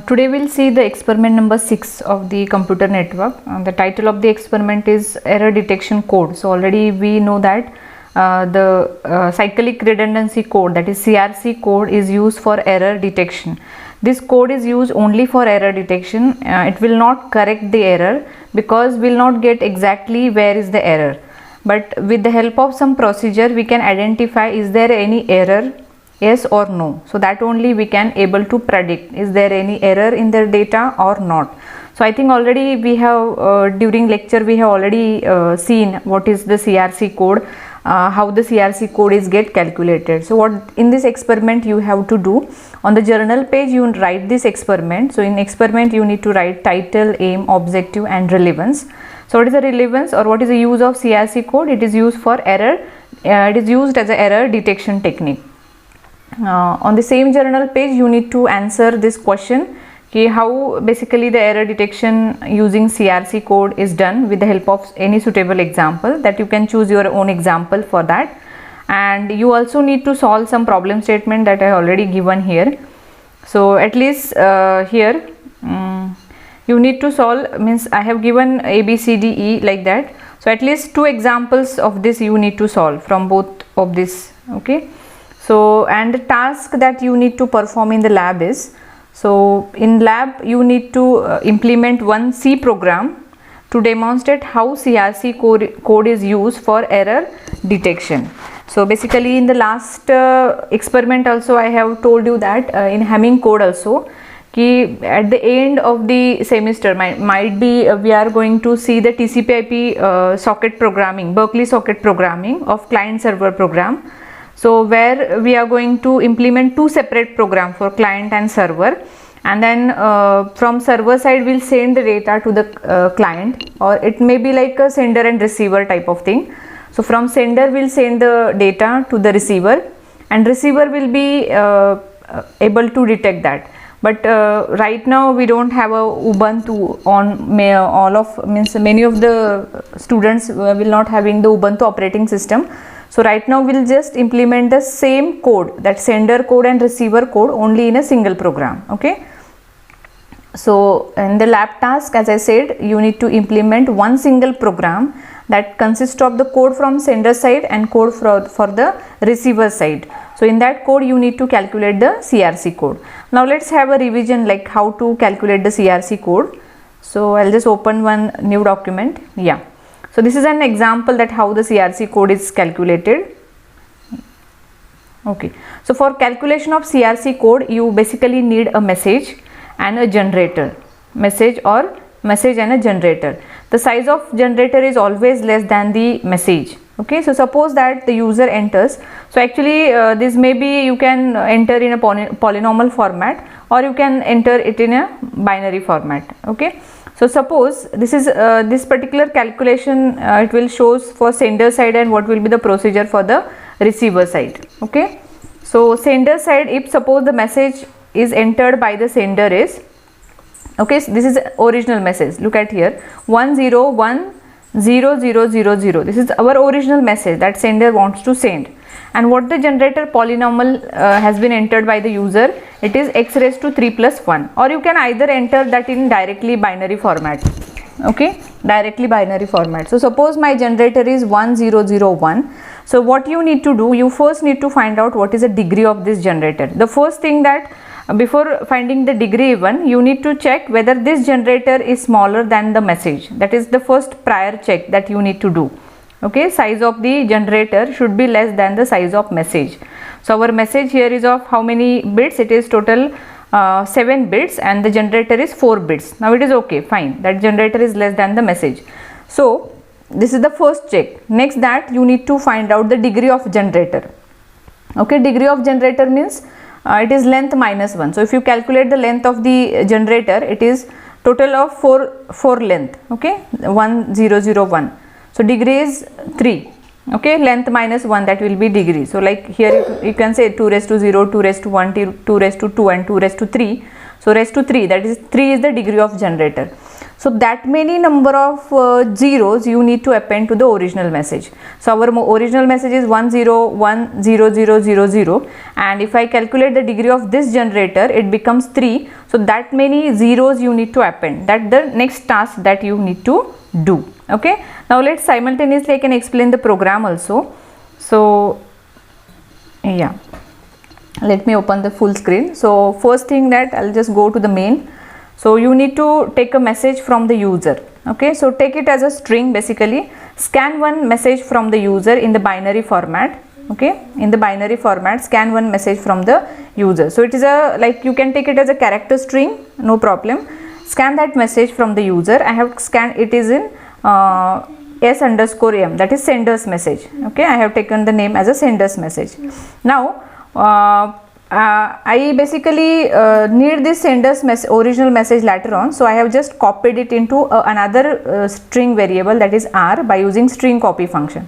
Today we'll see the experiment number 6 of the computer network. The title of the experiment is error detection code. So already we know that the cyclic redundancy code, that is CRC code, is used for error detection. This code is used only for error detection. It will not correct the error because we'll not get exactly where is the error. But with the help of some procedure we can identify is there any error, yes or no. So that only we can able to predict is there any error in the data or not. So I think already we have during lecture we have already seen what is the CRC code, how the CRC code is get calculated. So what in this experiment you have to do, on the journal page you write this experiment. So in experiment you need to write title, aim, objective and relevance. So what is the relevance or what is the use of CRC code? It is used for error, it is used as an error detection technique. On the same journal page you need to answer this question, okay, how basically the error detection using CRC code is done with the help of any suitable example, that you can choose your own example for that. And you also need to solve some problem statement that I already given here. So at least here you need to solve, means I have given A, B, C, D, E like that. So at least 2 examples of this you need to solve from both of this, okay. So and the task that you need to perform in the lab is, so in lab you need to implement one C program to demonstrate how CRC code is used for error detection. So basically in the last experiment also I have told you that in Hamming code also, at the end of the semester might be we are going to see the TCP/IP socket programming, Berkeley socket programming of client server program. So where we are going to implement 2 separate programs for client and server, and then from server side we'll send the data to the client, or it may be like a sender and receiver type of thing. So from sender we'll send the data to the receiver, and receiver will be able to detect that. But right now we don't have a Ubuntu on many of the students will not having the Ubuntu operating system. So right now we'll just implement the same code, that sender code and receiver code, only in a single program, okay. So in the lab task, as I said, you need to implement one single program that consists of the code from sender side and code for the receiver side. So in that code you need to calculate the CRC code. Now let's have a revision like how to calculate the CRC code. So I'll just open one new document. Yeah. So this is an example that how the CRC code is calculated. Okay. So for calculation of CRC code you basically need a message and a generator. Message and a generator. The size of generator is always less than the message. Okay, so suppose that the user enters, so actually this may be you can enter in a polynomial format, or you can enter it in a binary format. Okay, so suppose this is this particular calculation it will shows for sender side and what will be the procedure for the receiver side. Okay, so sender side, if suppose the message is entered by the sender is, okay, so this is original message, look at here, 1010000. This is our original message that sender wants to send, and what the generator polynomial has been entered by the user, it is x raised to 3 plus 1, or you can either enter that in directly binary format. Okay, directly binary format. So suppose my generator is 1001. So what you need to do, you first need to find out what is the degree of this generator. The first thing that before finding the degree even, you need to check whether this generator is smaller than the message. That is the first prior check that you need to do. Okay, size of the generator should be less than the size of message. So our message here is of how many bits? It is total 7 bits and the generator is 4 bits. Now it is okay, fine, that generator is less than the message. So this is the first check. Next that you need to find out the degree of generator. Okay, degree of generator means it is length minus 1. So if you calculate the length of the generator, it is total of 4 length. Okay, 1001. So degree is 3. Okay, length minus 1, that will be degree. So like here you can say 2 raised to 0, 2 raised to 1, 2 raised to 2 and 2 raised to 3. So raised to 3, that is 3 is the degree of generator. So that many number of zeros you need to append to the original message. So our original message is 1010000, and if I calculate the degree of this generator, it becomes 3. So that many zeros you need to append. That the next task that you need to do. Okay. Now let's simultaneously I can explain the program also. So yeah, let me open the full screen. So first thing that I'll just go to the main. So you need to take a message from the user. Okay, so take it as a string basically. Scan one message from the user in the binary format. Okay, in the binary format, scan one message from the user. So it is a, like, you can take it as a character string, no problem. Scan that message from the user. I have scanned, it is in s_m, that is sender's message. Okay, I have taken the name as a sender's message. Now I basically need this sender's original message later on, so I have just copied it into another string variable, that is r, by using string copy function.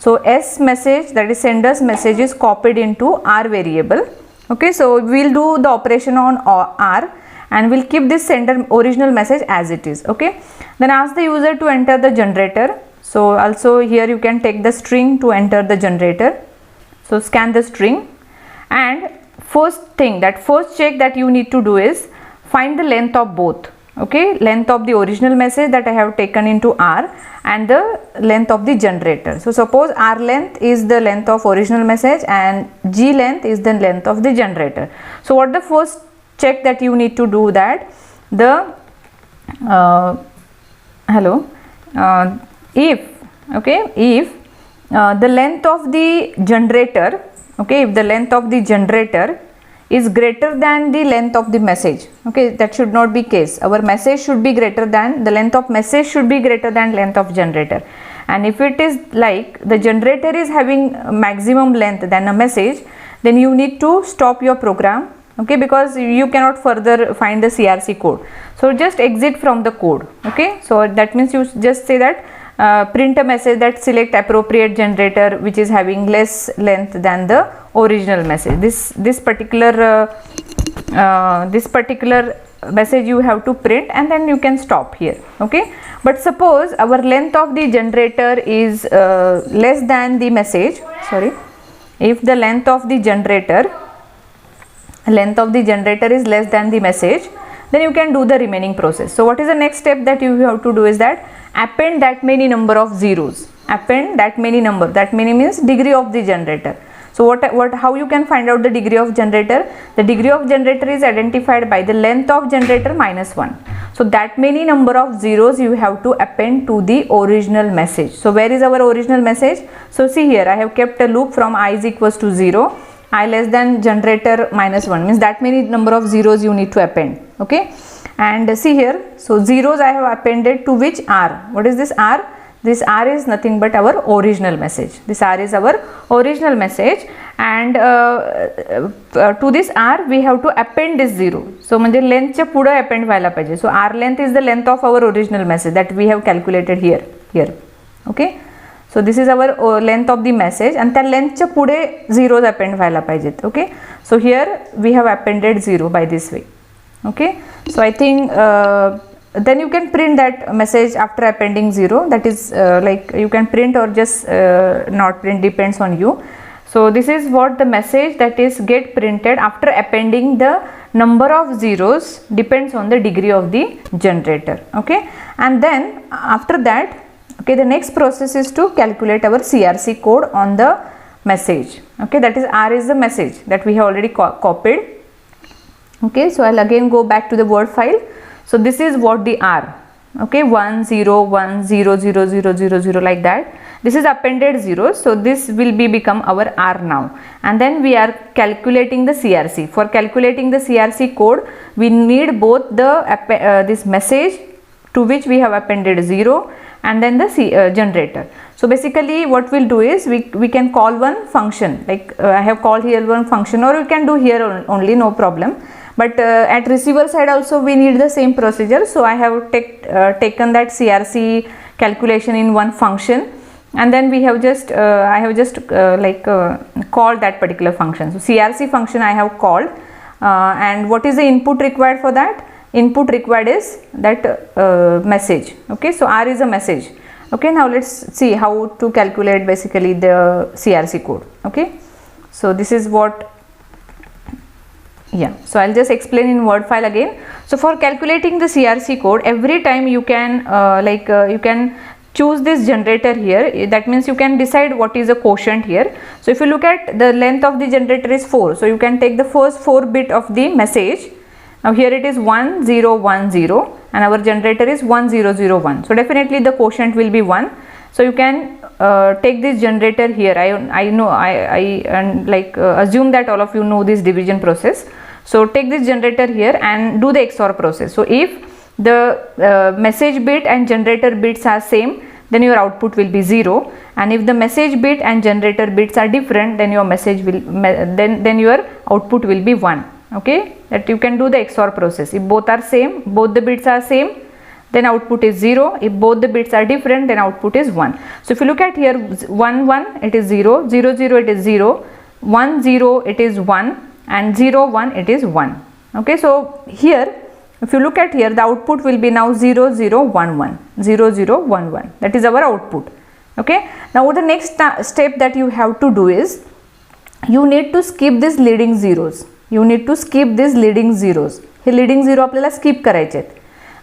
So s message, that is sender's message, is copied into r variable. Okay, so we will do the operation on r and we'll keep this sender original message as it is. Okay, then ask the user to enter the generator. So also here you can take the string to enter the generator. So scan the string, and first thing, that first check that you need to do is find the length of both. Okay, length of the original message that I have taken into r and the length of the generator. So suppose r length is the length of original message and g length is the length of the generator. So what the first check that you need to do, that the if the length of the generator, okay, if the length of the generator is greater than the length of the message, okay, that should not be case. Our message should be greater than, the length of message should be greater than length of generator. And if it is like the generator is having maximum length than a message, then you need to stop your program. Okay, because you cannot further find the CRC code. So just exit from the code. Okay, so that means you just say that print a message that select appropriate generator which is having less length than the original message. This particular message you have to print, and then you can stop here. Okay, but suppose our length of the generator is less than the message. Sorry, if the length of the generator is less than the message, then you can do the remaining process. So what is the next step that you have to do is that append that many number of zeros. Append that many number, that many means degree of the generator. So how you can find out the degree of generator? The degree of generator is identified by the length of generator minus 1. So that many number of zeros you have to append to the original message. So where is our original message? So see here, I have kept a loop from I is equals to 0, I less than generator minus 1, means that many number of zeros you need to append. Okay, and see here, so zeros I have appended to which r? What is this r? This r is nothing but our original message. This r is our original message, and to this r we have to append this 0. So म्हणजे length च्या पुढे append व्हायला पाहिजे. So r length is the length of our original message that we have calculated here. Okay, so this is our length of the message, and त्या length च्या पुढे zeros append व्हायला पाहिजेत. Okay, so here we have appended 0 by this way. Okay, so I think then you can print that message after appending 0, that is like you can print or just not print, depends on you. So this is what the message that is get printed after appending the number of zeros, depends on the degree of the generator. Okay, and then after that, okay, the next process is to calculate our CRC code on the message. Okay, that is r is the message that we have already copied. Okay, so I'll again go back to the Word file. So this is what the r, okay, 1 0 1 0 0 0 0 0 like that. This is appended zeros, so this will become our r now, and then we are calculating the CRC. For calculating the CRC code, we need both the this message to which we have appended 0 and then the generator. So basically what we'll do is we can call one function, like I have called here one function, or we can do here only, no problem. But at receiver side also we need the same procedure. So I have taken that CRC calculation in one function, and then we have just I have just called that particular function. So CRC function I have called, and what is the input required for that? input required is that message. Okay, so R is a message. Okay, now let's see how to calculate basically the CRC code. Okay, so this is what, yeah, so I'll just explain in word file again. So for calculating the CRC code, every time you can you can choose this generator here. That means you can decide what is a quotient here. So if you look at the length of the generator is 4, so you can take the first 4 bit of the message. Now here it is 1010 and our generator is 1001. So definitely the quotient will be 1. So you can take this generator here. I know assume that all of you know this division process. So take this generator here and do the XOR process. So if the message bit and generator bits are same, then your output will be 0, and if the message bit and generator bits are different, then your message will then your output will be 1. Okay, that you can do the XOR process. If both are same, both the bits are same, then output is 0. If both the bits are different, then output is 1. So if you look at here, 1 1 it is 0, 0 0 it is 0, 1 0 it is 1, and 0 1 it is 1. Okay, so here if you look at here, the output will be now 0 0 1 1, 0 0 1 1. That is our output. Okay, now the next step that you have to do is you need to skip these leading zeros. You need to skip these leading zeros. Hey leading zero आपल्याला skip करायचे आहेत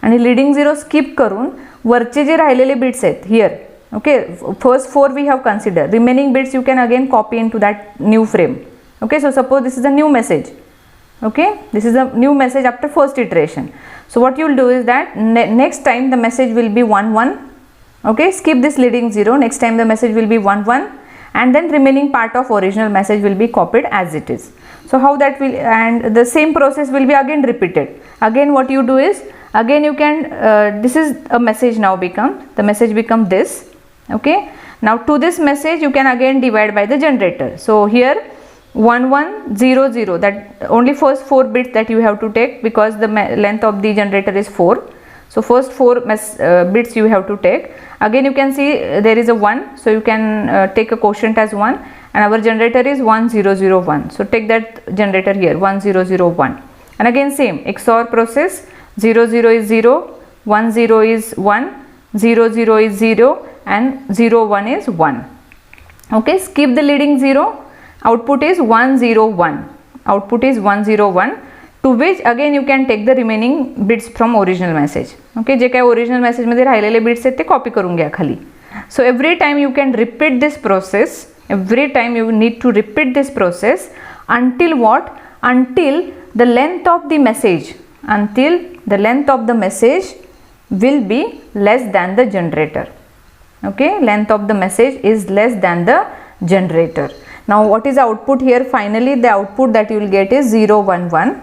आणि leading zero skip करून वरचे जे राहिलेले bits आहेत here. Okay, first 4 we have considered. Remaining bits you can again copy into that new frame. Okay, so suppose this is a new message. Okay, this is a new message after first iteration. So what you will do is that next time the message will be 1 1. Okay, skip this leading 0. Next time the message will be 1 1, and then remaining part of original message will be copied as it is. So how that will, and the same process will be again repeated. Again what you do is, again you can this is a message now become, the message become this. Okay, now to this message you can again divide by the generator. So here 1 1 0 0, that only first 4 bits that you have to take, because the length of the generator is 4. So first 4 bits you have to take. Again you can see there is a 1, so you can take a quotient as 1, and our generator is 1001. So take that generator here, 1001, and again same XOR process. 0 0 is 0, 1 0 is 1, 0 0 is 0, and 0 1 is 1. Okay, skip the leading 0. Output is 101. Output is 101, to which again you can take the remaining bits from original message. Okay, जे काय original message मध्ये राहिलेले bits आहेत ते copy करून घ्या खाली. So every time you can repeat this process. Every time you need to repeat this process until what? Until the length of the message. Until the length of the message will be less than the generator. Okay, length of the message is less than the generator. Now what is the output here? Finally the output that you will get is 0 1 1.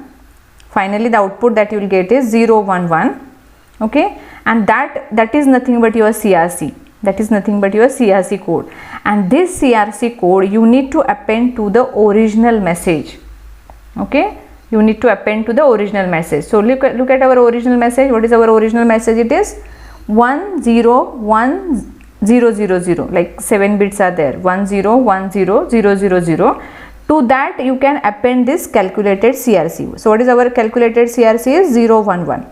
Finally the output that you will get is 0 1 1. Okay, and that is nothing but your CRC. That is nothing but your CRC code, and this CRC code you need to append to the original message. Okay, you need to append to the original message. So look at our original message. What is our original message? It is 101000, like 7 bits are there, 10100000. To that you can append this calculated CRC. So what is our calculated CRC? Is 011.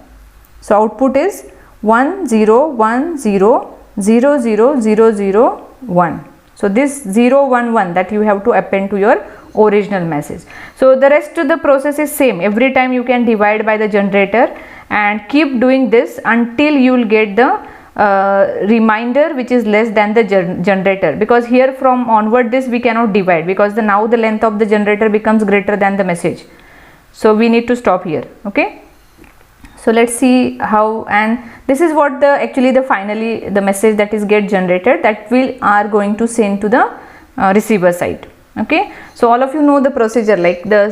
So output is 10100001. So this 011 that you have to append to your original message. So the rest of the process is same. Every time you can divide by the generator and keep doing this until you will get the remainder which is less than the generator, because here from onward this we cannot divide, because now the length of the generator becomes greater than the message. So we need to stop here. Okay, so let's see how, and this is what finally the message that is get generated, that we are going to send to the receiver side. Okay, so all of you know the procedure, like the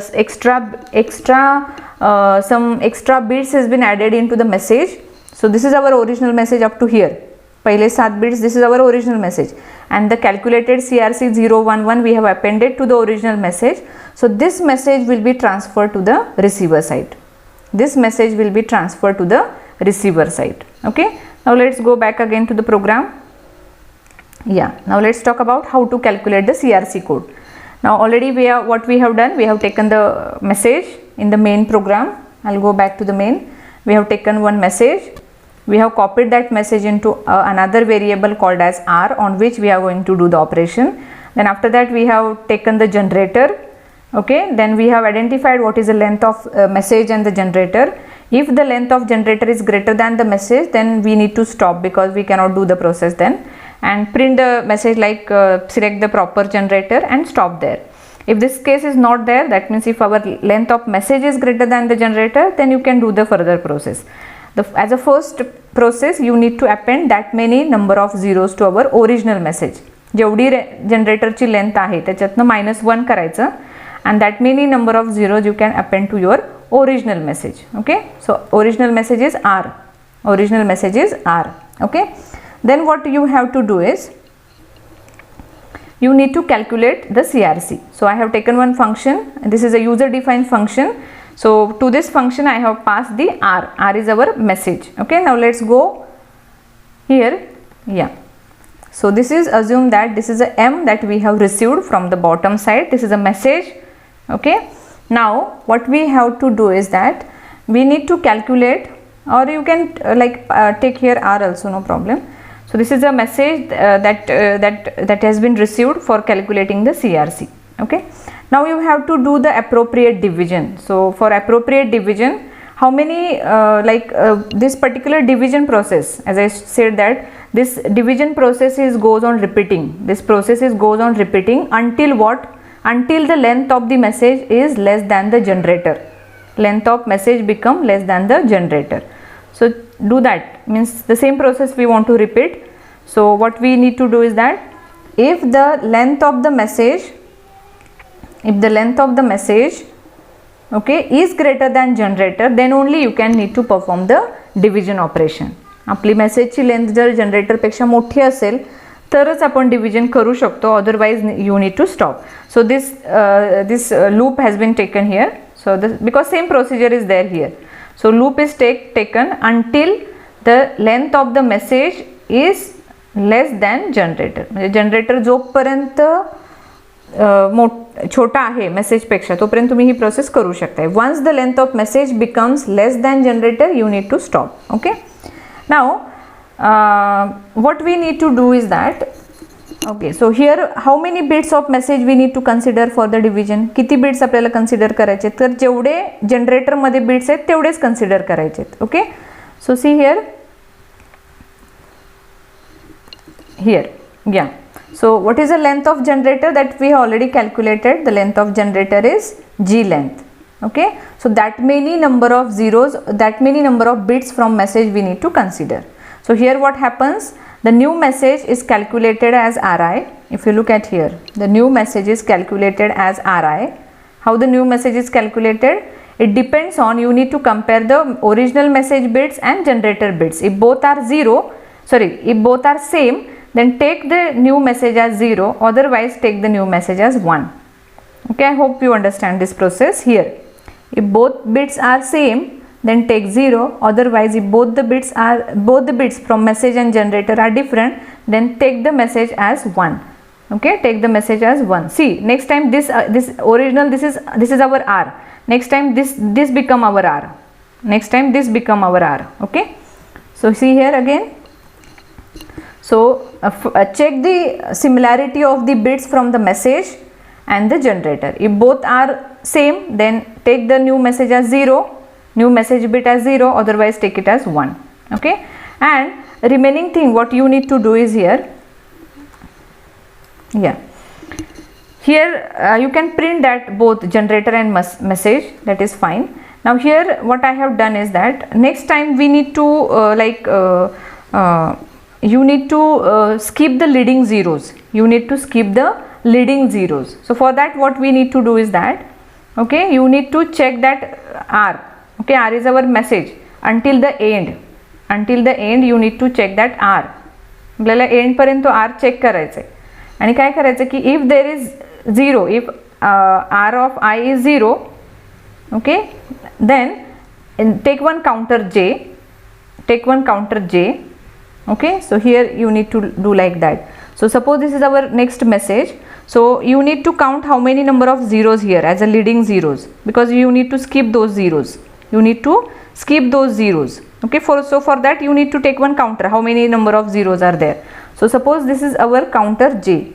some extra bits has been added into the message. So this is our original message up to here. Pehle 7 bits, this is our original message, and the calculated CRC 011 we have appended to the original message. So this message will be transferred to the receiver side. This message will be transferred to the receiver side. Okay, now let's go back again to the program. Yeah, now let's talk about how to calculate the CRC code. Now already what we have done, we have taken the message in the main program. I'll go back to the main. we have taken one message, we have copied that message into another variable called as r, on which we are going to do the operation. Then after that we have taken the generator. Okay, then we have identified what is the length of message and the generator. If the length of generator is greater than the message, then we need to stop, because we cannot do the process then, and print the message like select the proper generator and stop there. If this case is not there, that means if our length of message is greater than the generator, then you can do the further process. As a first process, you need to append that many number of zeros to our original message. जेवढी जनरेटरची length आहे त्याच्यातनं -1 करायचं, and that many number of zeros you can append to your original message. Okay, so original message is r, original message is r. Okay, then what you have to do is you need to calculate the CRC. So I have taken one function, this is a user defined function. So to this function I have passed the r, r is our message. Okay, now let's go here. Yeah, so this is assume that this is a m that we have received from the bottom side, this is a message. Okay, now what we have to do is that we need to calculate, or you can take here r also, no problem. So this is a message that has been received for calculating the CRC. Okay, now you have to do the appropriate division. So for appropriate division, how many this particular division process, as I said that this division process goes on repeating. This process goes on repeating until what? Until the length of the message is less than the generator. Length of message become less than the generator. So do that, means the same process we want to repeat. So what we need to do is that if the length of the message, okay, is greater than generator, then only you can need to perform the division operation. आपली मेसेजची length जर generator पेक्षा मोठी असेल तरच आपण division करू शकतो, otherwise you need to stop. So this loop has been taken here. So because same procedure is there here. So loop is taken until the length of the message is less than generator. म्हणजे generator जोपर्यंत छोटा आहे message पेक्षा तोपर्यंत तुम्ही ही process करू शकता. Once the length of message becomes less than generator, you need to stop. Okay, now what we need to do is that, okay, so here how many bits of message we need to consider for the division. किती bits आपल्याला consider करायचे, तर जेवढे generator मध्ये bits आहेत तेवढेच consider करायचे. Okay, so see here, yeah, so what is the length of generator that we have already calculated? The length of generator is g length. Okay, so that many number of zeros, that many number of bits from message we need to consider. So here what happens, the new message is calculated as Ri. If you look at here, the new message is calculated as Ri. How the new message is calculated? It depends on, you need to compare the original message bits and generator bits. If both are if both are same, then take the new message as 0, otherwise take the new message as 1. Okay, I hope you understand this process here. If both bits are same, then take 0, otherwise if both the bits from message and generator are different, then take the message as 1. Okay, take the message as 1. See, next time this original, this is our r, next time this become our r, next time this become our r. Okay, so see here again, so check the similarity of the bits from the message and the generator. If both are same, then take the new message as 0, new message bit as 0, otherwise take it as 1. Okay, and remaining thing what you need to do is here, yeah, here you can print that both generator and message, that is fine. Now here what I have done is that next time we need to you need to skip the leading zeros, you need to skip the leading zeros. So for that what we need to do is that, okay, you need to check that r, okay, r is our message, until the end you need to check that r. आपल्याला and पर्यंत r check करायचं आहे आणि काय करायचं की if there is 0, if r of I is 0, okay, then take one counter j, okay. So here you need to do like that. So suppose this is our next message, so you need to count how many number of zeros here as a leading zeros, because you need to skip those zeros, you need to skip those zeros. Okay, so for that you need to take one counter, how many number of zeros are there. So suppose this is our counter j,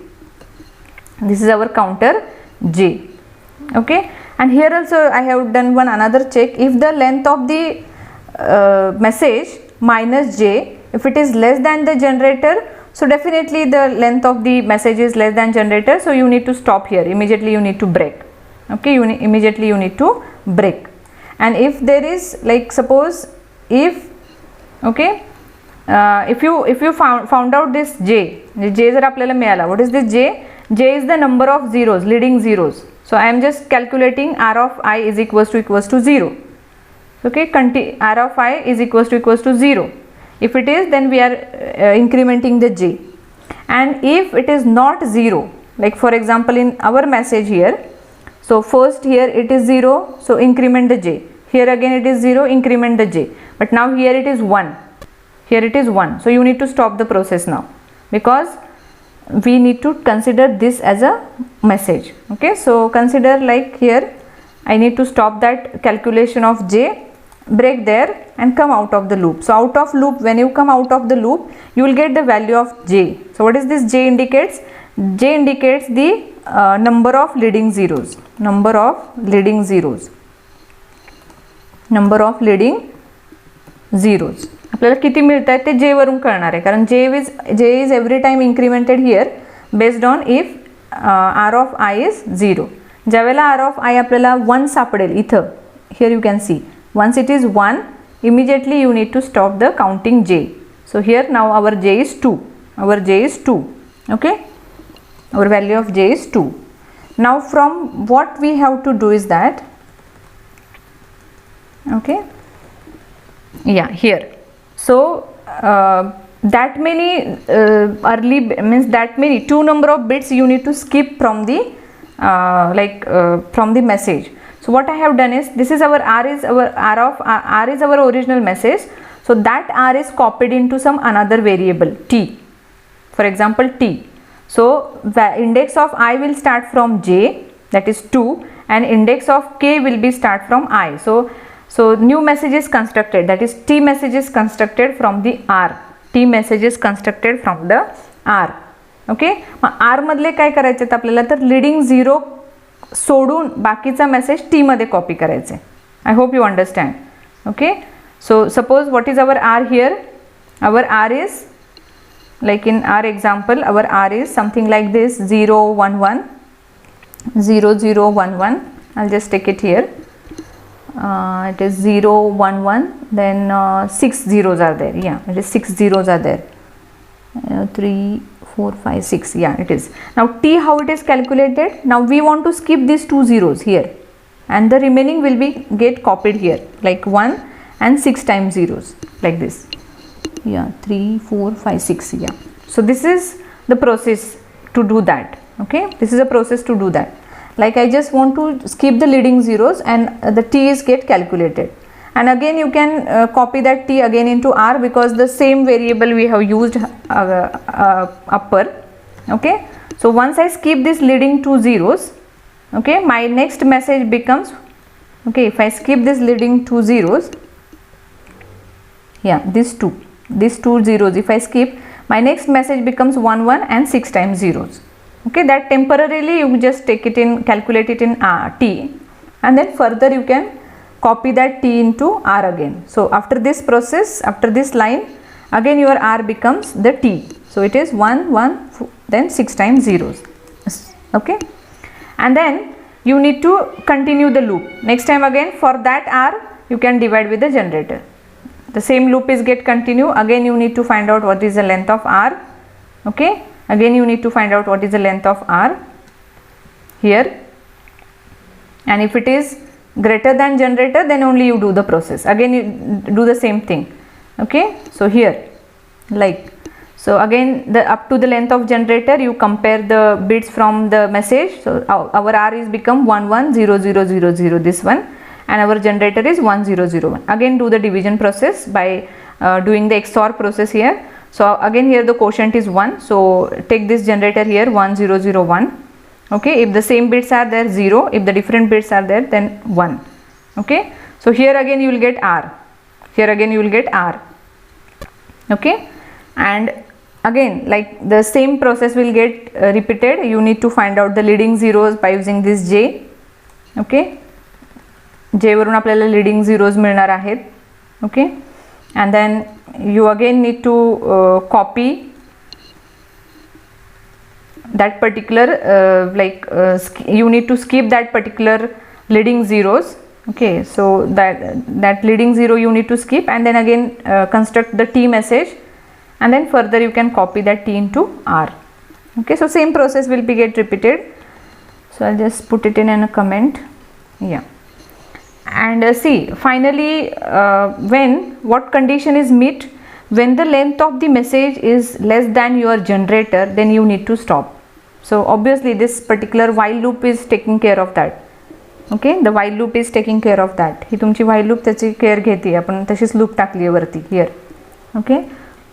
this is our counter j. Okay, and here also I have done one another check. If the length of the message minus j, if it is less than the generator, so definitely the length of the message is less than generator, so you need to stop here, immediately you need to break. Okay, immediately you need to break. And if there is, like suppose if, okay, if you found out this j जर आपल्याला मिळाला, what is this j? J is the number of zeros, leading zeros. So I am just calculating r of I is equals to 0. Okay, r of I is equals to 0. If it is, then we are incrementing the j. And if it is not 0, like for example in our message here, so first here it is 0, so increment the j. Here again it is 0, increment the j. But now here it is 1. Here it is 1. So you need to stop the process now, because we need to consider this as a message. Okay, so consider like here I need to stop that calculation of j, break there and come out of the loop. So out of loop, when you come out of the loop, you will get the value of j. So what is this j indicates? J indicates the number of leading zeros, number of leading zeros, number of leading zeros. आपल्याला किती मिळतात ते j वरून कळणार आहे, कारण j is every time incremented here based on if r of I is 0. ज्यावेळेला r of I आपल्याला 1 सापडेल इथं, here you can see, once it is 1, immediately you need to stop the counting j. So here now our j is 2, our j is 2. Okay, our value of j is 2. Now from what we have to do is that, okay, yeah, here, so that many early means that many 2 number of bits you need to skip from the from the message. So what I have done is, this is our r is our original message, so that r is copied into some another variable t, for example t. So the index of I will start from j, that is 2, and index of k will be start from I. So new message is constructed, that is t message is constructed from the r, t message is constructed from the r. Okay, r मधले काय करायचे आपल्याला, तर leading zero सोडून बाकीचा message T मध्ये copy करायचे. I hope you understand. Okay, so suppose what is our r here, our r is, like in our example, our r is something like this, 0 1 1 0 0 1 1. I'll just take it here. It is 0 1 1, then 6 zeros are there. Yeah, it is 6 zeros are there. 3 4 5 6, yeah, it is. Now t, how it is calculated, now we want to skip these 2 zeros here, and the remaining will be get copied here, like 1 and 6 times zeros, like this. Yeah, 3 4 5 6, yeah. So this is the process to do that. Okay, this is a process to do that. Like I just want to skip the leading zeros, and the t is get calculated, and again you can copy that t again into r, because the same variable we have used upper. Okay, so once I skip this leading 2 zeros, okay, my next message becomes, okay, if I skip this leading 2 zeros, yeah, these two zeros, if I skip, my next message becomes 1 1 and 6 times zeros. Okay, that temporarily you just take it in, calculate it in t, and then further you can copy that t into r again. So after this process, after this line, again your r becomes the t. So it is 1 1 then 6 times zeros. Okay, and then you need to continue the loop. Next time again for that r you can divide with the generator. The same loop is get continue. Again you need to find out what is the length of r. Okay, again you need to find out what is the length of r here, and if it is greater than generator, then only you do the process. Again you do the same thing. Okay, so here, like, so again the up to the length of generator you compare the bits from the message. So our r is become 1 1 0 0 0 0, this one, and our generator is 1 0 0 1. Again do the division process by doing the XOR process here. So again here the quotient is 1, so take this generator here 1 0 0 1. Okay, if the same bits are there 0, if the different bits are there then 1. Okay, so here again you will get r. Here again you will get R. Okay, and again like the same process will get repeated. You need to find out the leading zeros by using this J. Okay, J वरून आपल्याला leading zeros मिळणार आहेत. Okay, and then you again need to copy that particular you need to skip that particular leading zeros. Okay, so that leading zero you need to skip, and then again construct the T message, and then further you can copy that T into R. Okay, so same process will be get repeated. So I'll just put it in a comment. Yeah, and see finally what condition is met when the length of the message is less than your generator, then you need to stop. So obviously this particular while loop is taking care of that. Okay, the while loop is taking care of that. ही तुमची while loop त्याची care घेते. आपण तशीच loop टाकली आहे वरती here. Okay,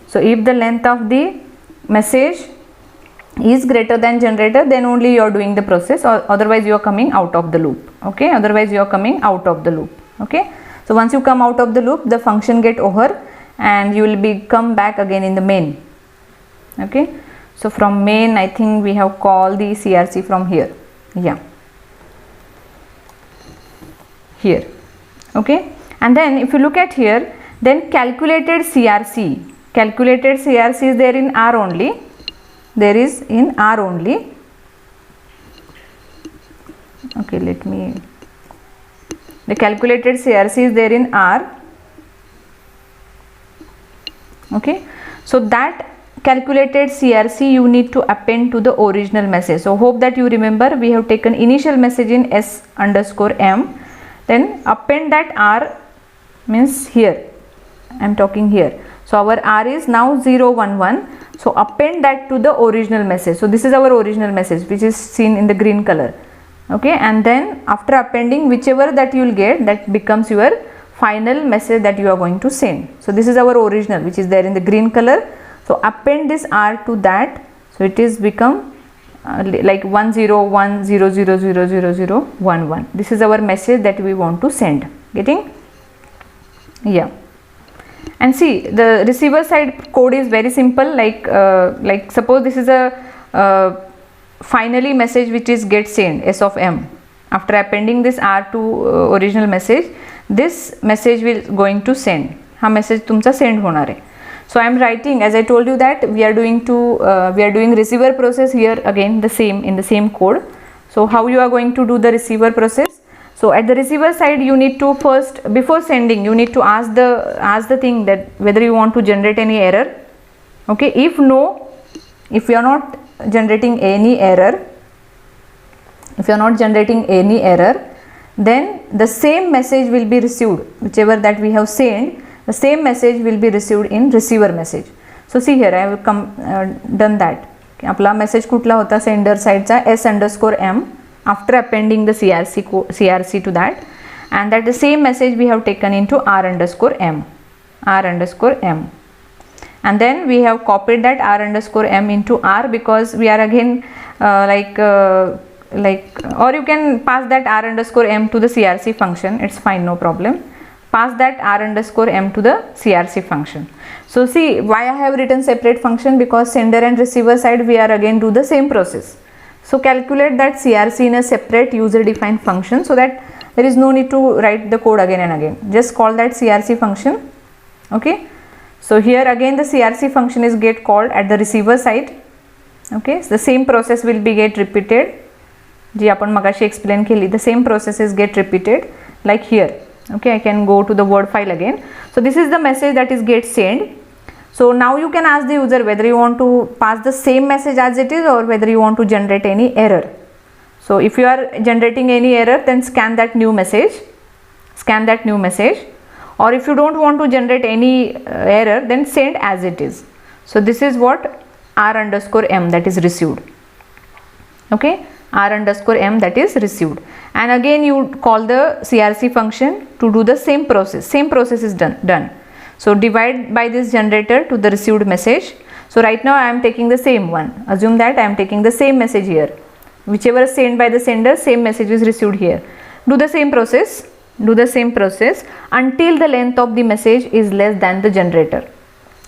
so if the length of the message is greater than generator, then only you are doing the process, or otherwise you are coming out of the loop. Okay, otherwise you are coming out of the loop. Okay, so once you come out of the loop, the function get over and you will be come back again in the main. Okay, so from main I think we have called the CRC from here. Yeah, here. Okay, and then if you look at here, then calculated CRC is there in R only. There is in R only. Okay, the calculated CRC is there in R. Okay, so that calculated CRC you need to append to the original message. So hope that you remember we have taken initial message in S_M, then append that R, means here I am talking here. So our R is now 011. So append that to the original message. So this is our original message which is seen in the green color. Okay, and then after appending, whichever that you will get, that becomes your final message that you are going to send. So this is our original which is there in the green color. So append this R to that. So it is become like 10100000011. This is our message that we want to send. Getting? Yeah. And see, the receiver side code is very simple. Like suppose this is a finally message which is get sent, S of M. After appending this R to original message, this message will going to send. हा message तुमचा send होणार आहे. So I am writing, as I told you that we are doing receiver process here again, the same in the same code. So how you are going to do the receiver process? So at the receiver side, you need to first, before sending, you need to ask the thing that whether you want to generate any error. Okay, if no, if you are not generating any error, then the same message will be received, whichever that we have sent, the same message will be received in receiver message. So see here, I have done that. आपला message कुठला होता sender side चा S_M after appending the CRC to that, and that the same message we have taken into R_M, and then we have copied that R_M into R, because we are again or you can pass that R_M to the CRC function. It's fine, no problem. Pass that R_M to the CRC function. So see why I have written separate function, because sender and receiver side we are again do the same process. So calculate that CRC in a separate user defined function, so that there is no need to write the code again and again. Just call that CRC function. Okay, so here again the CRC function is get called at the receiver side. Okay, so the same process will be get repeated. जी आपण मगाशी explain केली, the same process is get repeated like here. Okay, I can go to the word file again. So this is the message that is get sent. So now you can ask the user whether you want to pass the same message as it is, or whether you want to generate any error. So if you are generating any error, then scan that new message, or if you don't want to generate any error, then send as it is. So this is what R_M that is received. Okay, R_M that is received, and again you call the CRC function to do the same process is done. So divide by this generator to the received message. So right now I am taking the same one. Assume that I am taking the same message here. Whichever is sent by the sender, same message is received here. Do the same process. do the same process until the length of the message is less than the generator.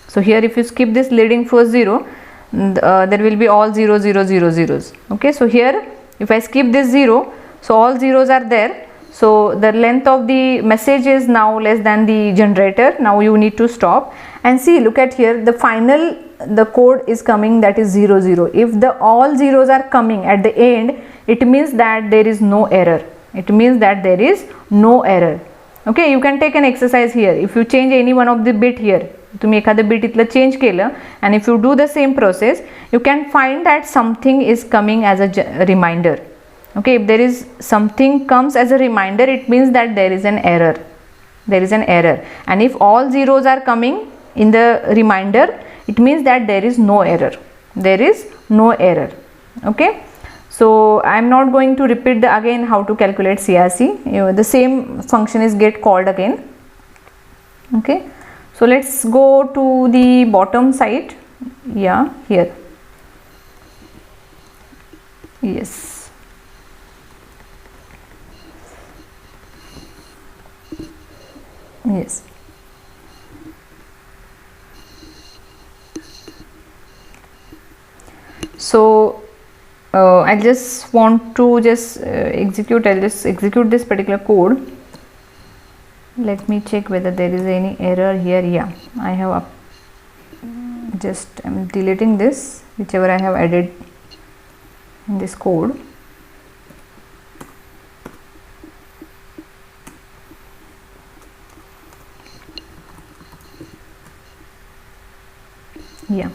So here if you skip this leading first 0, there will be all 0 0 0 zeros. Okay, so here if I skip this 0, so all zeros are there, so the length of the message is now less than the generator. Now you need to stop and see, look at here, the final, the code is coming, that is 0 0. If the all zeros are coming at the end, it means that there is no error. It means that there is no error. Okay, you can take an exercise here. If you change any one of the bit here, तुम्ही एखादं beat इथलं change केलं and if you do the same process, you can find that something is coming as a reminder. Okay, if there is something comes as a reminder, it means that there is an error. There is an error. And if all zeros are coming in the reminder, it means that there is no error. There is no error. Okay, so I am not going to repeat again how to calculate CRC. The same function is get called again. Okay, so let's go to the bottom side. Yeah, here. Yes. Yes. So I just want to just execute. I'll just execute this particular code. Let me check whether there is any error here. Yeah, I have I'm deleting this, whichever I have added in this code. Yeah,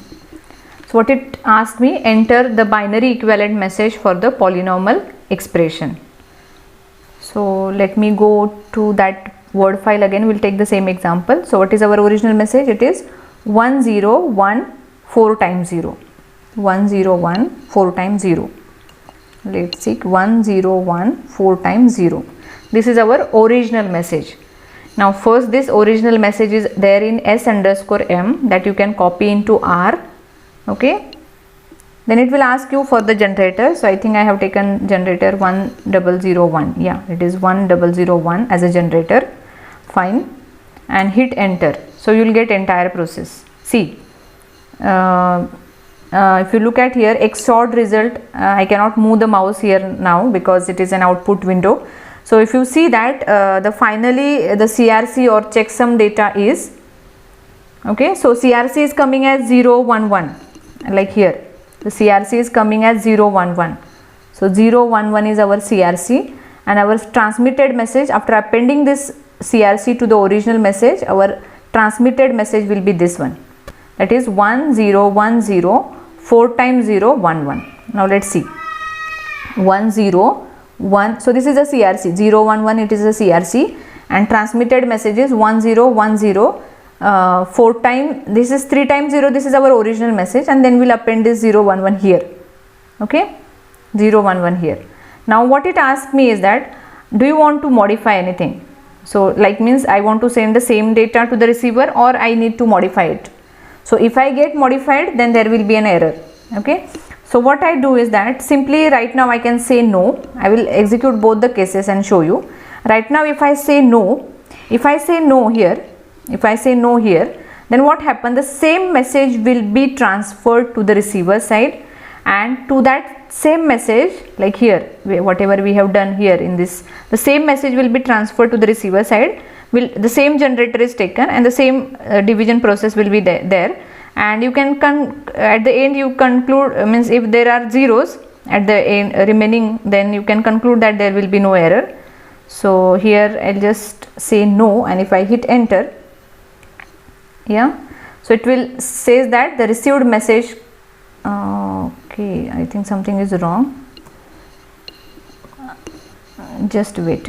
so what it asked me, enter the binary equivalent message for the polynomial expression. So let me go to that word file again. We'll take the same example. So what is our original message? It is 101 4 times 0. 101 4 times 0. Let's see, 101 4 times 0. This is our original message. Now first, this original message is there in s_m that you can copy into R. Okay, then it will ask you for the generator. So I think I have taken generator 1001. Yeah, it is 1001 as a generator. Fine, and hit enter. So you will get entire process. See, if you look at here, XORed result, I cannot move the mouse here now because it is an output window. So if you see that finally the CRC or checksum data is, okay, so CRC is coming as 011, like here the CRC is coming as 011. So 011 is our CRC, and our transmitted message, after appending this CRC to the original message, our transmitted message will be this one, that is 1010 4 times 011. Now let's see, 101. So this is a CRC 011, it is a CRC, and transmitted message is 1010 4 times, this is 3 times 0, this is our original message, and then we'll append this 011 here. Okay, 011 here. Now what it asked me is that, do you want to modify anything? So like means I want to send the same data to the receiver, or I need to modify it. So if I get modified, then there will be an error. Okay, so what I do is that simply right now I can say no. I will execute both the cases and show you. Right now if I say no, if I say no here, then what happens? The same message will be transferred to the receiver side, and to that same message, like here, whatever we have done here in this, the same message will be transferred to the receiver side. The same generator is taken, and the same division process will be there, and you can at the end you conclude, means if there are zeros at the end remaining, then you can conclude that there will be no error. So here I'll just say no, and if I hit enter, yeah, so it will says that the received message, okay, I think something is wrong, just wait.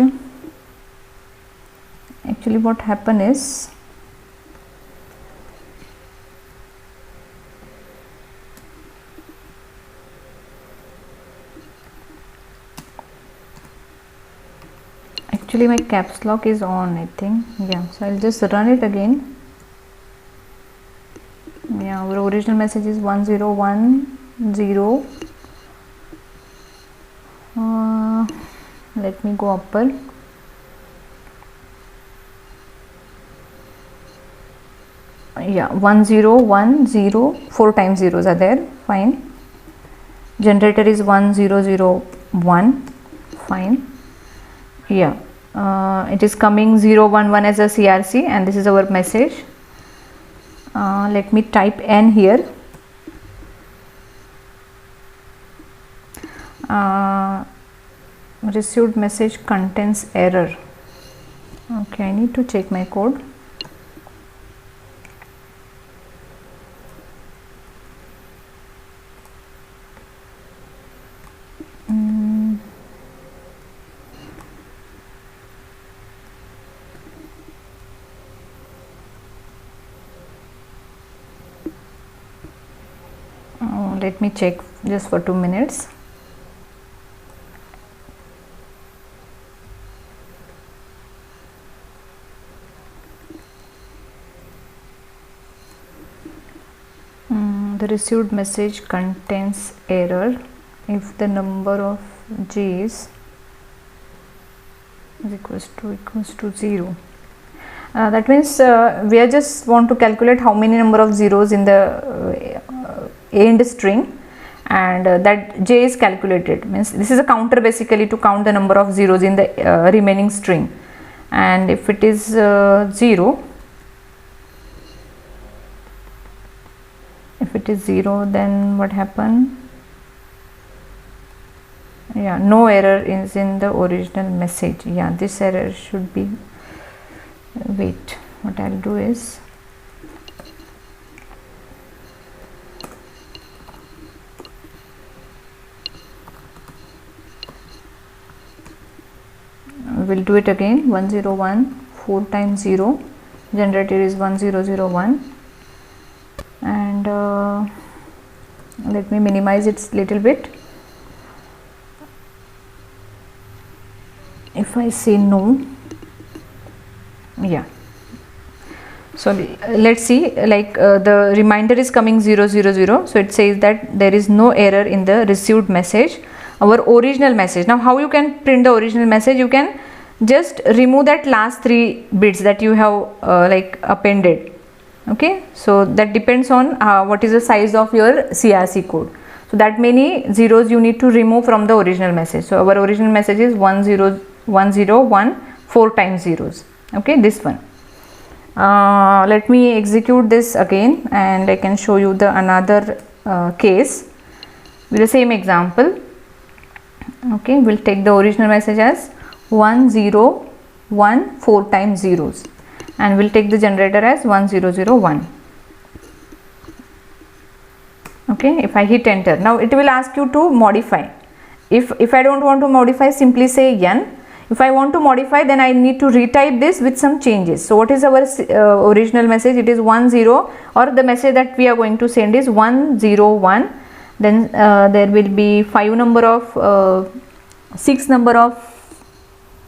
Actually what happened is, actually my caps lock is on, I think. Yeah, so I'll just run it again. Yeah, our original message is 1010. Let me go upper. Yeah, 1 0 1 0, 4 times zeros are there, fine. Generator is 1 0 0 1, fine. Yeah, it is coming 0 1 1 as a CRC, and this is our message. Let me type N here. Received message contains error. Okay, I need to check my code. Let me check just for 2 minutes. The received message contains error if the number of J's is equals to 0. That means we are just want to calculate how many number of zeros in the end string, and that J is calculated. Means this is a counter basically to count the number of zeros in the remaining string, and if it is 0, if it is 0, then what happen? Yeah, no error is in the original message. Yeah, this error should be, wait, what I'll do is, we'll do it again. 1 0 1, 4 times 0, generator is 1 0 0 1, and let me minimize it little bit. If I say no, yeah, so let's see, like the reminder is coming 0 0 0, so it says that there is no error in the received message, our original message. Now how you can print the original message? You can just remove that last 3 bits that you have like appended. Okay, so that depends on what is the size of your CRC code. So that many zeros you need to remove from the original message. So our original message is 1 0 1 0 1, 4 times zeros. Okay, this one. Let me execute this again, and I can show you the another case with the same example. Okay, we'll take the original message as 1 0 1, 4 times zeros, and we'll take the generator as 1 0 0 1. Okay, if I hit enter, now it will ask you to modify. If I don't want to modify, simply say N. If I want to modify, then I need to retype this with some changes. So what is our original message? It is 1 0, or the message that we are going to send is 1 0 1. Then there will be 6 number of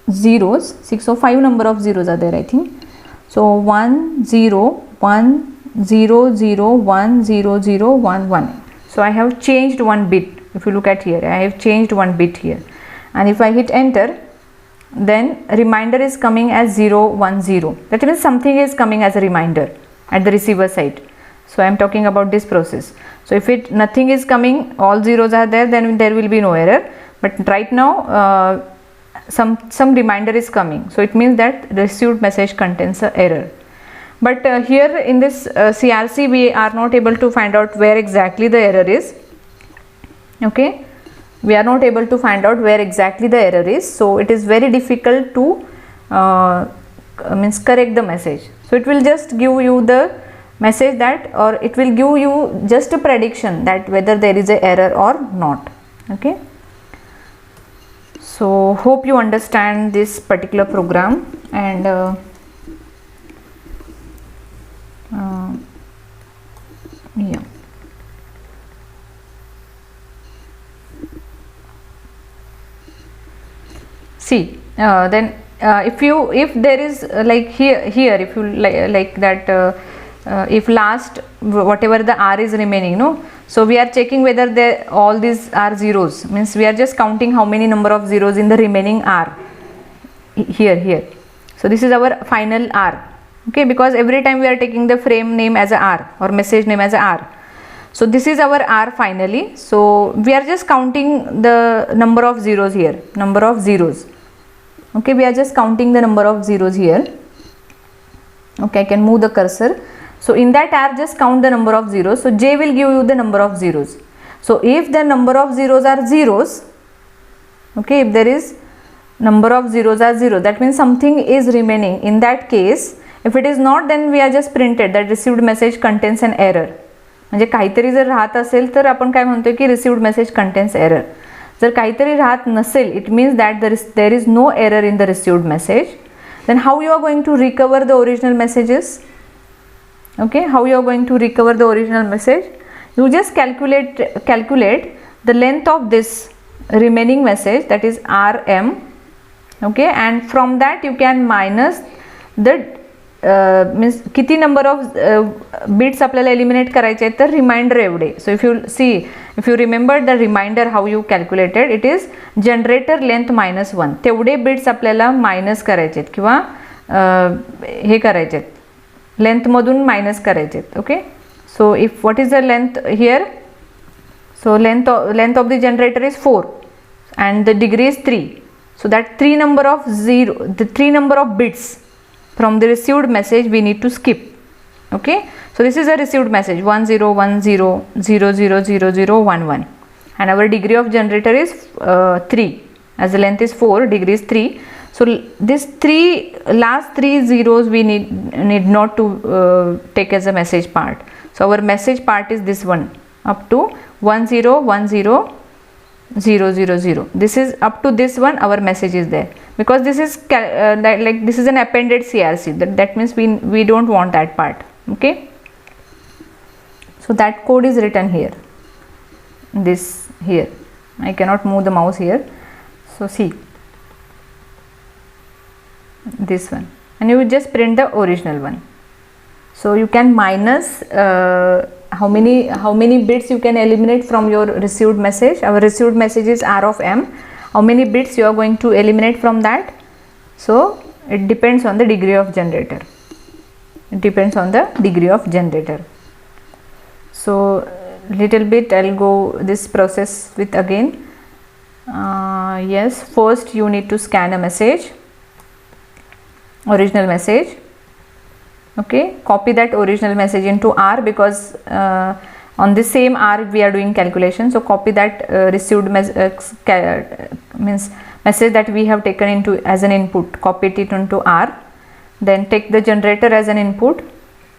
zeros, 6 or 5 number of zeros are there, I think. So 1 0 1 0 0 1 0 0 1 1. So I have changed one bit. If you look at here, I have changed one bit here, and if I hit enter, then reminder is coming as 0 1 0. That means something is coming as a reminder at the receiver side. So I am talking about this process. So if it nothing is coming, all zeros are there, then there will be no error. But right now some reminder is coming, so it means that the received message contains an error. But here in this CRC, we are not able to find out where exactly the error is. Okay, we are not able to find out where exactly the error is, so it is very difficult to correct the message. So it will just give you the message that, or it will give you just a prediction that whether there is a error or not. Okay, so hope you understand this particular program, and yeah. See, then if there is like here if you like that if last whatever the R is remaining, no, so we are checking whether all these are zeros, means we are just counting how many number of zeros in the remaining R here. So this is our final R. okay, because every time we are taking the frame name as a R or message name as a R. So this is our R finally. So we are just counting the number of zeros here, number of zeros. Okay, we are just counting the number of zeros here. Okay, I can move the cursor. So in that R, just count the number of zeros. So J will give you the number of zeros. So if the number of zeros are zeros, okay, if there is number of zeros are zero, that means something is remaining. In that case, if it is not, then we are just printed that received message contains an error. म्हणजे काहीतरी जर राहत असेल तर आपण काय म्हणतो की received message contains error. जर काहीतरी राहत नसेल, it means that there is no error in the received message. Then how you are going to recover the original messages? Okay, how you are going to recover the original message? You just calculate the length of this remaining message, that is RM. Okay, and from that you can minus the means किती number of bits आपल्याला eliminate करायचे आहेत तर reminder एवढे. So if you remember the reminder how you calculated, it is generator length minus 1. तेवढे bits आपल्याला minus करायचे आहेत किंवा हे करायचे आहेत length मधून minus करायचे आहेत. Okay, so if what is the length here? So length of the generator is 4 and the degree is 3. So that the three number of bits from the received message we need to skip. Okay, so this is a received message 1010 000011 and our degree of generator is 3, as the length is 4, degree is 3. So this last three zeros we need not to take as a message part. So our message part is this one up to 1010 000. This is up to this one, our message is there, because this is like this is an appended CRC, that means we don't want that part. Okay, so that code is written here, this here. I cannot move the mouse here. So see this one, and you will just print the original one. So you can minus how many bits you can eliminate from your received message. Our received message is R of M. How many bits you are going to eliminate from that? So it depends on the degree of generator. It depends on the degree of generator. So little bit I'll go this process with again. Yes, first you need to scan a message, original message. Okay, copy that original message into R, because on the same R we are doing calculation. So copy that received means message that we have taken into as an input, copy it into R. Then take the generator as an input.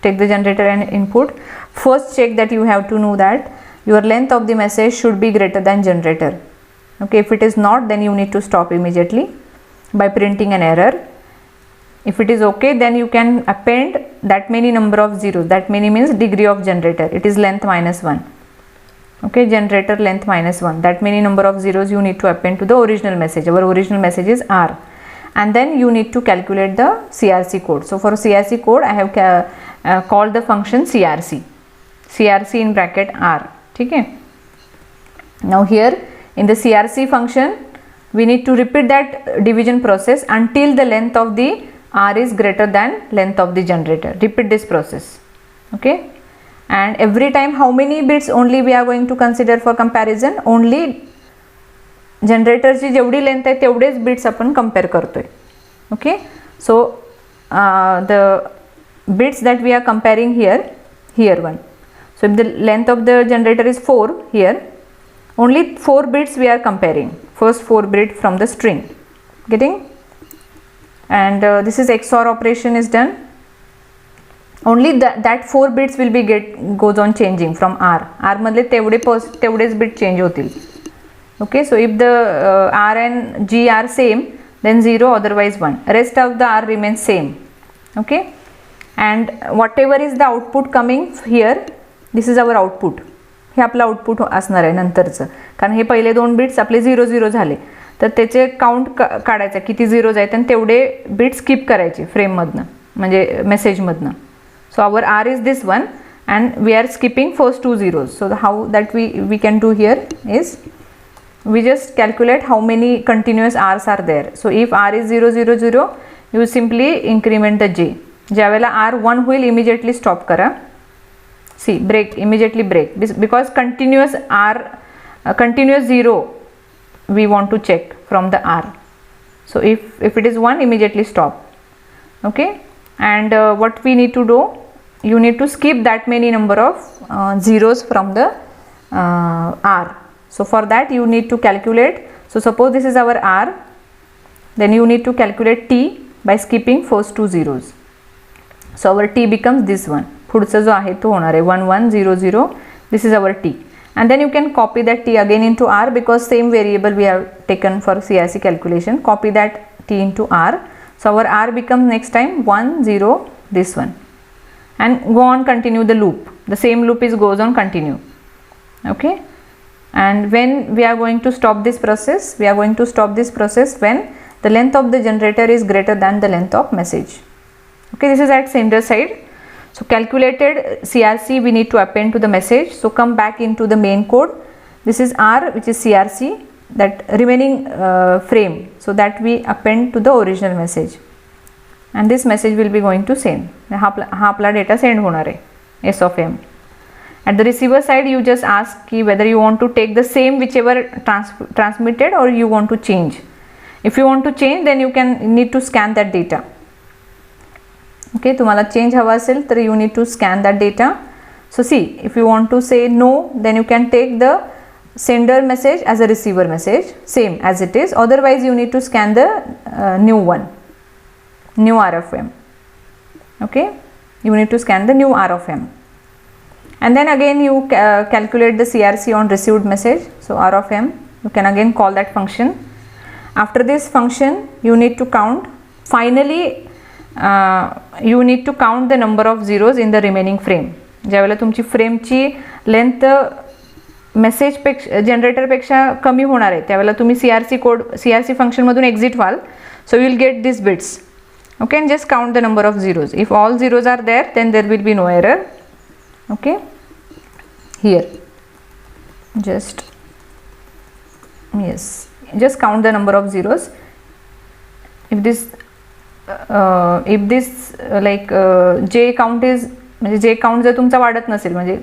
Take the generator and input. First check that you have to know that your length of the message should be greater than generator. Okay, if it is not, then you need to stop immediately by printing an error. If it is okay, then you can append that many number of zeros. That many means degree of generator. It is length minus 1. Okay, generator length minus 1. That many number of zeros you need to append to the original message. Our original message is R. And then you need to calculate the CRC code. So for CRC code, I have called the function CRC. CRC in bracket R. Okay. Now here in the CRC function, we need to repeat that division process until the length of the R is greater than length of the generator. Repeat this process. Okay, and every time how many bits only we are going to consider for comparison? Only generator ची जेवढी length आहे तेवढेच bits आपण compare करतोय. Okay, so the bits that we are comparing here one. So if the length of the generator is 4 here, only 4 bits we are comparing. First 4 bits from the string. Getting? And this is XOR operation is done. Only that 4 bits will be goes on changing from R. R मधले तेवढेच bit change होतील. Okay, so if the R and G are same, then 0, otherwise 1. Rest of the R remains same. Okay, and whatever is the output coming here, this is our output. हे आपलं output असणार आहे नंतरचं, कारण हे पहिले 2 bits आपले 0 0 झाले, तर त्याचे count काढायचं किती झिरोज आहेत आणि तेवढे बिट स्किप करायचे फ्रेम मधनं, म्हणजे मेसेज मधनं. So our R is this one and we are skipping first 2 zeros. So how that we can do here is we just calculate how many continuous R's are there. So if R is 0 0 0, you simply increment the J. ज्यावेळेला R 1 होईल immediately stop करा. See break, immediately break, because continuous R, continuous 0 we want to check from the R. So if it is 1, immediately stop. Okay, and what we need to do, you need to skip that many number of zeros from the R. So for that you need to calculate. So suppose this is our R, then you need to calculate T by skipping first 2 zeros. So our T becomes this one. पुढचा जो आहे तो होणार आहे 1100. This is our T. And then you can copy that T again into R, because same variable we have taken for CRC calculation. Copy that T into R. So our R becomes next time 1 0 this one, and go on, continue the loop. The same loop goes on continue. Okay, and when we are going to stop this process, we are going to stop this process when the length of the generator is greater than the length of message. Okay, this is at sender side. So calculated CRC we need to append to the message. So come back into the main code. This is R, which is CRC, that remaining frame, so that we append to the original message, and this message will be going to send. हा आपला data send होणार आहे S of m. At the receiver side you just ask whether you want to take the same whichever transmitted, or you want to change. If you want to change, then you need to scan that data. Okay, तुम्हाला change हवा असेल तर you need to scan that data. So see, if you want to say no, then you can take the sender message as a receiver message, same as it is. Otherwise you need to scan the new one, new R of m. Okay, you need to scan the new R of m, and then again you calculate the CRC on received message. So R of m, you can again call that function. After this function you need to count. Finally you need to count the number of zeros in the remaining frame. ज्यावेळेला तुमची फ्रेमची length message पेक्षा जनरेटरपेक्षा कमी होणार आहे त्यावेळेला तुम्ही CRC फंक्शनमधून exit व्हाल. So you will get this bits. Okay, and just count the number of zeros. If all zeros are there, then there will be no error. Okay, here just count the number of zeros. If this J count is, म्हणजे J count जर तुमचा वाढत नसेल, म्हणजे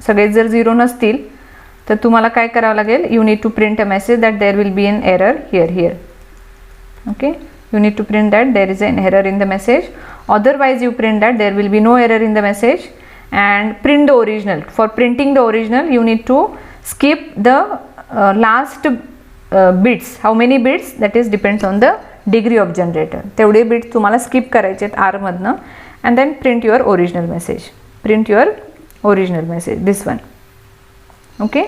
सगळे जर 0 नसतील, तर तुम्हाला काय करावं लागेल, you need to print a message that there will be an error here. Okay, you need to print that there is an error in the message. Otherwise you print that there will be no error in the message, and print the original. For printing the original you need to skip the last bits. How many bits? That is depends on the degree of generator. तेवढे bits तुम्हाला skip करायचे आहेत R मधनं, and then print your original message. Print your original message, this one. Okay,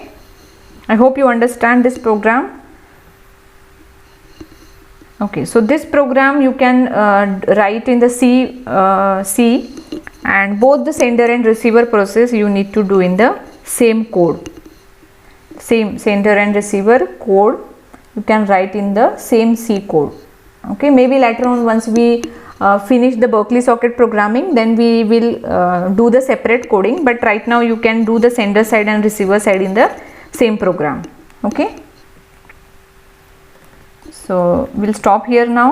I hope you understand this program. Okay, so this program you can write in the C, and both the sender and receiver process you need to do in the same code. Same sender and receiver code you can write in the same C code. Okay, maybe later on once we finish the Berkeley socket programming, then we will do the separate coding, but right now you can do the sender side and receiver side in the same program. Okay, so we'll stop here now.